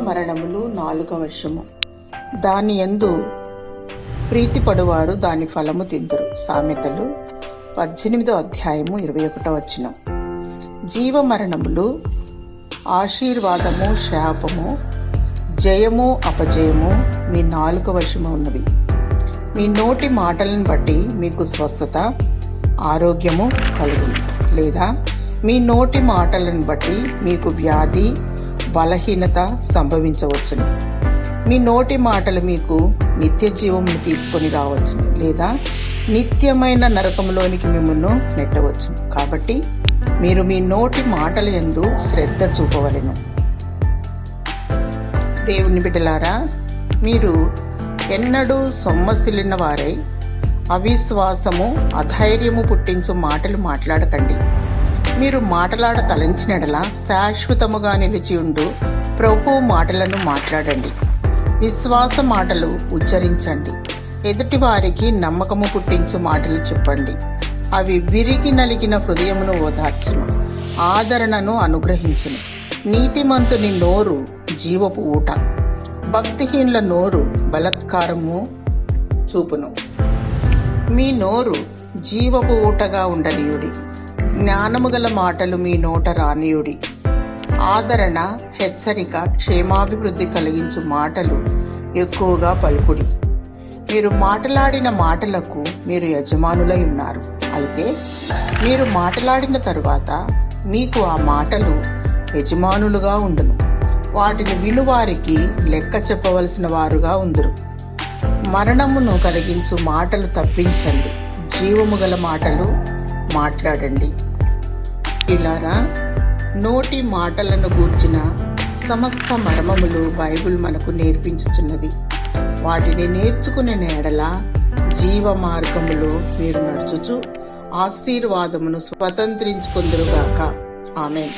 మరణములు 4వ వశము. దాని యందు ప్రీతిపడువారు దాని ఫలము తిందురు. సామెతలు 18వ అధ్యాయము 21వ వచనం. జీవ మరణములు, ఆశీర్వాదము, శాపము, జయము, అపజయము మీ 4వ వశము ఉన్నవి. మీ నోటి మాటలను బట్టి మీకు స్వస్థత, ఆరోగ్యము కలుగును, లేదా మీ నోటి మాటలను బట్టి మీకు వ్యాధి, బలహీనత సంభవించవచ్చును. మీ నోటి మాటలు మీకు నిత్య జీవమును తీసుకొని రావచ్చును, లేదా నిత్యమైన నరకంలోనికి మిమ్మల్ని నెట్టవచ్చును. కాబట్టి మీరు మీ నోటి మాటల యందు శ్రద్ధ చూపవలెను. దేవుని బిడ్డలారా, మీరు ఎన్నడూ సొమ్మసిల్లిన వారై అవిశ్వాసము, అధైర్యము పుట్టించు మాటలు మాట్లాడకండి. మీరు మాటలాడ తలంచినడలా శాశ్వతముగా నిలిచియుండు ప్రభువు మాటలను మాట్లాడండి. విశ్వాస మాటలు ఉచ్చరించండి. ఎదుటి వారికి నమ్మకము పుట్టించు మాటలు చెప్పండి. అవి విరిగి నలిగిన హృదయమును ఓదార్చును, ఆదరణను అనుగ్రహించును. నీతిమంతుని నోరు జీవపు ఊట, భక్తిహీనుల నోరు బలత్కారము చూపును. మీ నోరు జీవపు ఊటగా ఉండనీయుడి, జ్ఞానము గల మాటలు మీ నోట రానియుడి. ఆదరణ, హెచ్చరిక, క్షేమాభివృద్ధి కలిగించు మాటలు ఎక్కువగా పలుకుడి. మీరు మాట్లాడిన మాటలకు మీరు యజమానులై ఉన్నారు. అయితే మీరు మాట్లాడిన తరువాత మీకు ఆ మాటలు యజమానులుగా ఉండును. వాటిని వినువారికి లెక్క చెప్పవలసిన వారుగా ఉందురు. మరణమును కలిగించు మాటలు తప్పించండి, జీవము గల మాటలు మాట్లాడండి. ఇలారా, నోటి మాటలను గూర్చిన సమస్త మర్మములు బైబిల్ మనకు నేర్పించుచున్నది. వాటిని నేర్చుకునే ఎడల జీవ మార్గములో మీరు నడుచుచు ఆశీర్వాదమును స్వతంత్రించుకొందురుగాక. ఆమేన్.